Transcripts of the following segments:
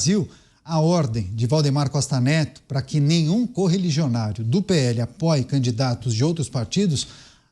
Brasil, a ordem de Valdemar Costa Neto para que nenhum correligionário do PL apoie candidatos de outros partidos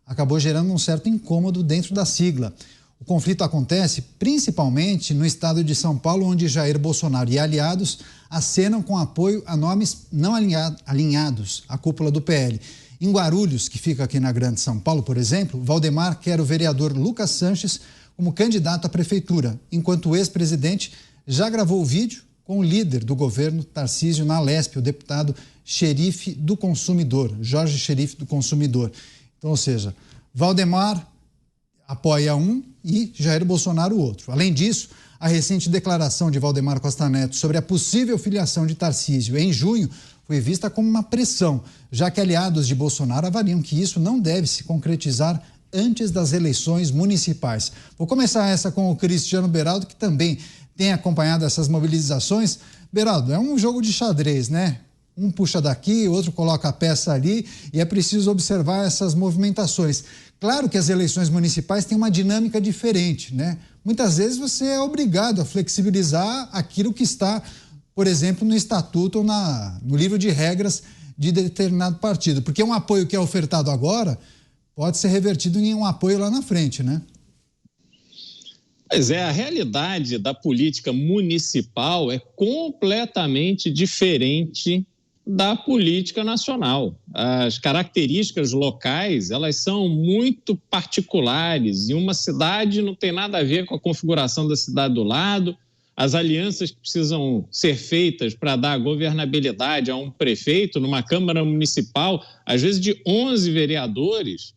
acabou gerando um certo incômodo dentro da sigla. O conflito acontece principalmente no estado de São Paulo, onde Jair Bolsonaro e aliados acenam com apoio a nomes não alinhados à cúpula do PL. Em Guarulhos, que fica aqui na Grande São Paulo, por exemplo, Valdemar quer o vereador Lucas Sanches como candidato à prefeitura, enquanto o ex-presidente já gravou o vídeo com o líder do governo, Tarcísio Nalespe, o deputado xerife do consumidor, Jorge Xerife do Consumidor. Então, ou seja, Valdemar apoia um e Jair Bolsonaro o outro. Além disso, a recente declaração de Valdemar Costa Neto sobre a possível filiação de Tarcísio em junho foi vista como uma pressão, já que aliados de Bolsonaro avaliam que isso não deve se concretizar antes das eleições municipais. Vou começar essa com o Cristiano Beraldo, que também tem acompanhado essas mobilizações. Beraldo, é um jogo de xadrez, né? Um puxa daqui, outro coloca a peça ali e é preciso observar essas movimentações. Claro que as eleições municipais têm uma dinâmica diferente, né? Muitas vezes você é obrigado a flexibilizar aquilo que está, por exemplo, no estatuto ou no livro de regras de determinado partido, porque um apoio que é ofertado agora pode ser revertido em um apoio lá na frente, né? Pois é, a realidade da política municipal é completamente diferente da política nacional. As características locais, elas são muito particulares e uma cidade não tem nada a ver com a configuração da cidade do lado. As alianças que precisam ser feitas para dar governabilidade a um prefeito numa Câmara Municipal, às vezes de 11 vereadores,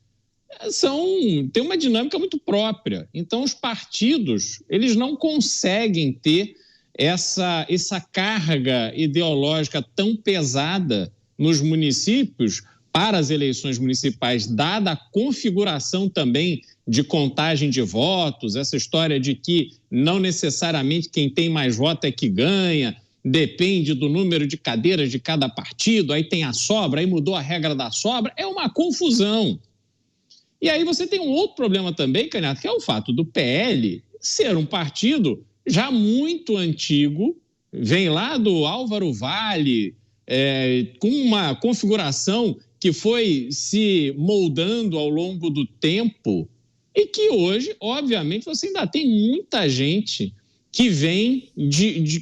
tem uma dinâmica muito própria. Então, os partidos, eles não conseguem ter essa carga ideológica tão pesada nos municípios para as eleições municipais, dada a configuração também de contagem de votos, essa história de que não necessariamente quem tem mais voto é que ganha, depende do número de cadeiras de cada partido, aí tem a sobra, aí mudou a regra da sobra, é uma confusão. E aí você tem um outro problema também, Canhato, que é o fato do PL ser um partido já muito antigo, vem lá do Álvaro Vale, com uma configuração que foi se moldando ao longo do tempo e que hoje, obviamente, você ainda tem muita gente que vem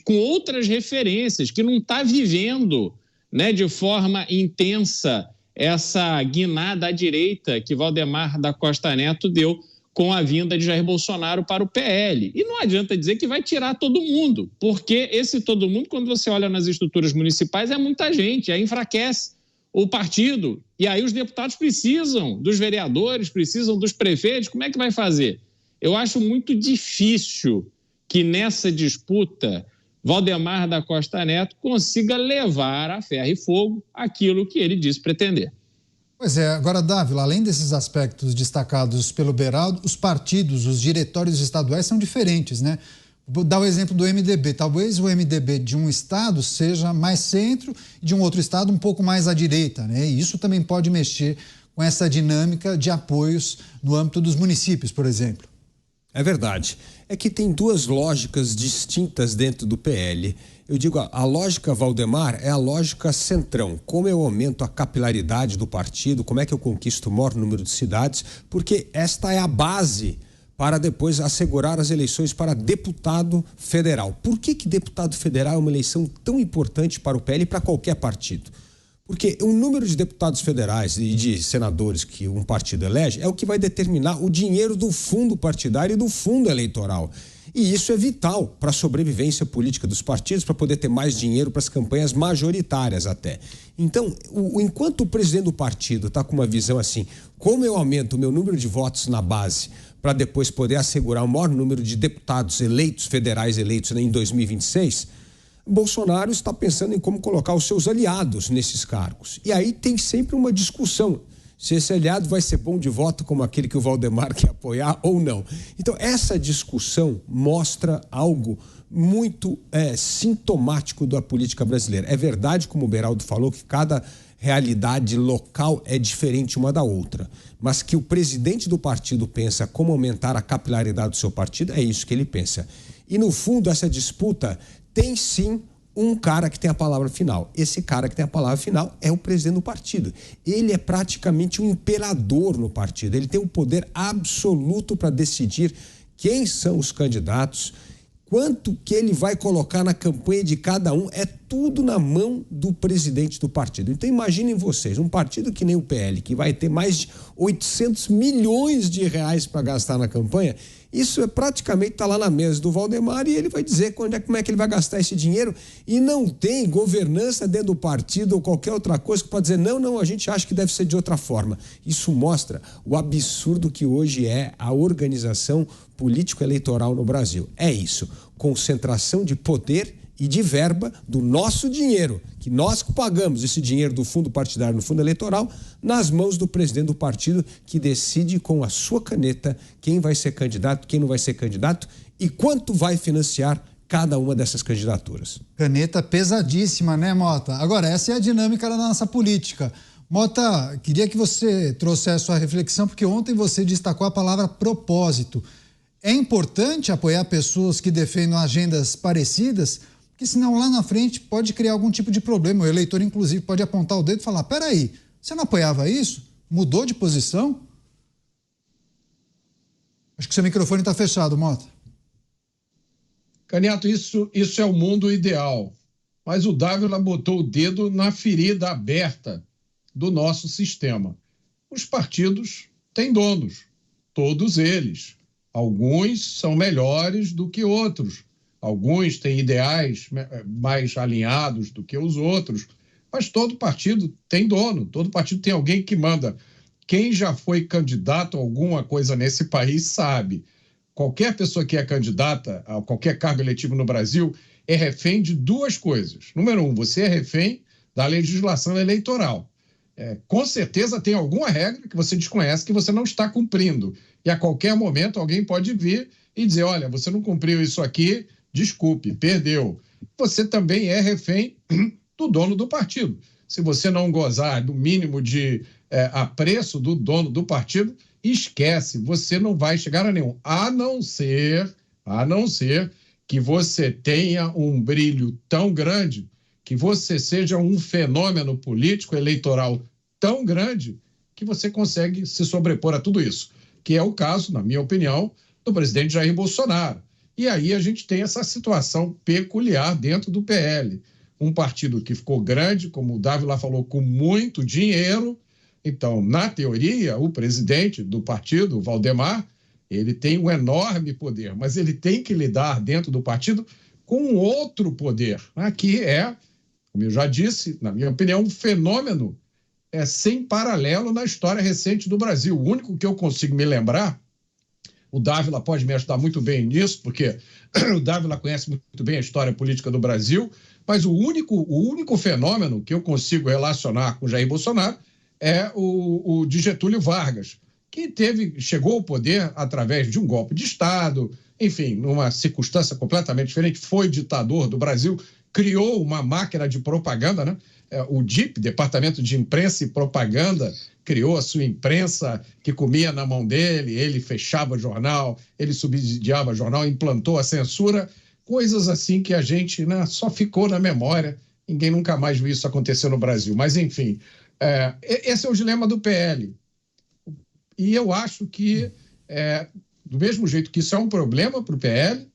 com outras referências, que não está vivendo, né, de forma intensa essa guinada à direita que Valdemar da Costa Neto deu com a vinda de Jair Bolsonaro para o PL. E não adianta dizer que vai tirar todo mundo, porque esse todo mundo, quando você olha nas estruturas municipais, é muita gente, aí enfraquece o partido. E aí os deputados precisam dos vereadores, precisam dos prefeitos. Como é que vai fazer? Eu acho muito difícil que nessa disputa Valdemar da Costa Neto consiga levar a ferro e fogo aquilo que ele disse pretender. Pois é, agora, Dávila, além desses aspectos destacados pelo Beraldo, os partidos, os diretórios estaduais são diferentes, né? Vou dar o exemplo do MDB. Talvez o MDB de um estado seja mais centro e de um outro estado um pouco mais à direita, né? E isso também pode mexer com essa dinâmica de apoios no âmbito dos municípios, por exemplo. É verdade. É que tem duas lógicas distintas dentro do PL. Eu digo, a lógica Valdemar é a lógica centrão. Como eu aumento a capilaridade do partido, como é que eu conquisto o maior número de cidades, porque esta é a base para depois assegurar as eleições para deputado federal. Por que deputado federal é uma eleição tão importante para o PL e para qualquer partido? Porque o número de deputados federais e de senadores que um partido elege é o que vai determinar o dinheiro do fundo partidário e do fundo eleitoral. E isso é vital para a sobrevivência política dos partidos, para poder ter mais dinheiro para as campanhas majoritárias até. Então, enquanto o presidente do partido está com uma visão assim, como eu aumento o meu número de votos na base para depois poder assegurar o maior número de deputados eleitos, federais eleitos em 2026... Bolsonaro está pensando em como colocar os seus aliados nesses cargos. E aí tem sempre uma discussão se esse aliado vai ser bom de voto como aquele que o Valdemar quer apoiar ou não. Então, essa discussão mostra algo muito sintomático da política brasileira. É verdade, como o Beraldo falou, que cada realidade local é diferente uma da outra, mas que o presidente do partido pensa como aumentar a capilaridade do seu partido, é isso que ele pensa. E, no fundo, essa disputa tem sim um cara que tem a palavra final. Esse cara que tem a palavra final é o presidente do partido. Ele é praticamente um imperador no partido. Ele tem o poder absoluto para decidir quem são os candidatos, quanto que ele vai colocar na campanha de cada um. É tudo na mão do presidente do partido. Então imaginem vocês, um partido que nem o PL, que vai ter mais de 800 milhões de reais para gastar na campanha, isso é praticamente tá lá na mesa do Valdemar e ele vai dizer como é que ele vai gastar esse dinheiro, e não tem governança dentro do partido ou qualquer outra coisa que pode dizer não, a gente acha que deve ser de outra forma. Isso mostra o absurdo que hoje é a organização político-eleitoral no Brasil. É isso, concentração de poder e de verba do nosso dinheiro, que nós pagamos esse dinheiro do fundo partidário no fundo eleitoral, nas mãos do presidente do partido, que decide com a sua caneta quem vai ser candidato, quem não vai ser candidato e quanto vai financiar cada uma dessas candidaturas. Caneta pesadíssima, né, Mota? Agora, essa é a dinâmica da nossa política. Mota, queria que você trouxesse a sua reflexão, porque ontem você destacou a palavra propósito. É importante apoiar pessoas que defendam agendas parecidas, porque senão lá na frente pode criar algum tipo de problema. O eleitor, inclusive, pode apontar o dedo e falar: peraí, você não apoiava isso? Mudou de posição? Acho que seu microfone está fechado, Mota. Canhoto, isso é o mundo ideal. Mas o Dávila botou o dedo na ferida aberta do nosso sistema. Os partidos têm donos, todos eles. Alguns são melhores do que outros. Alguns têm ideais mais alinhados do que os outros, mas todo partido tem dono, todo partido tem alguém que manda. Quem já foi candidato a alguma coisa nesse país sabe. Qualquer pessoa que é candidata a qualquer cargo eletivo no Brasil é refém de duas coisas. Número um, você é refém da legislação eleitoral. Com certeza tem alguma regra que você desconhece, que você não está cumprindo. E a qualquer momento alguém pode vir e dizer: olha, você não cumpriu isso aqui, desculpe, perdeu. Você também é refém do dono do partido. Se você não gozar do mínimo de apreço do dono do partido, esquece, você não vai chegar a nenhum. A não ser que você tenha um brilho tão grande, que você seja um fenômeno político eleitoral tão grande, que você consegue se sobrepor a tudo isso. Que é o caso, na minha opinião, do presidente Jair Bolsonaro. E aí a gente tem essa situação peculiar dentro do PL. Um partido que ficou grande, como o Dávila falou, com muito dinheiro. Então, na teoria, o presidente do partido, o Valdemar, ele tem um enorme poder, mas ele tem que lidar dentro do partido com outro poder, que é, como eu já disse, na minha opinião, um fenômeno sem paralelo na história recente do Brasil. O único que eu consigo me lembrar, o Dávila pode me ajudar muito bem nisso, porque o Dávila conhece muito bem a história política do Brasil, mas o único fenômeno que eu consigo relacionar com Jair Bolsonaro é o de Getúlio Vargas, que chegou ao poder através de um golpe de Estado, enfim, numa circunstância completamente diferente, foi ditador do Brasil, criou uma máquina de propaganda, né? O DIP, Departamento de Imprensa e Propaganda, criou a sua imprensa que comia na mão dele, ele fechava jornal, ele subsidiava jornal, implantou a censura, coisas assim que a gente só ficou na memória, ninguém nunca mais viu isso acontecer no Brasil. Mas, enfim, esse é o dilema do PL. E eu acho que, do mesmo jeito que isso é um problema para o PL,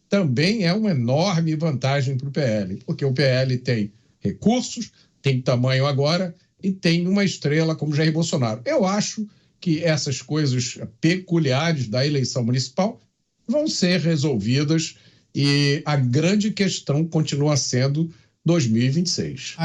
também é uma enorme vantagem para o PL, porque o PL tem recursos, tem tamanho agora e tem uma estrela como Jair Bolsonaro. Eu acho que essas coisas peculiares da eleição municipal vão ser resolvidas e a grande questão continua sendo 2026.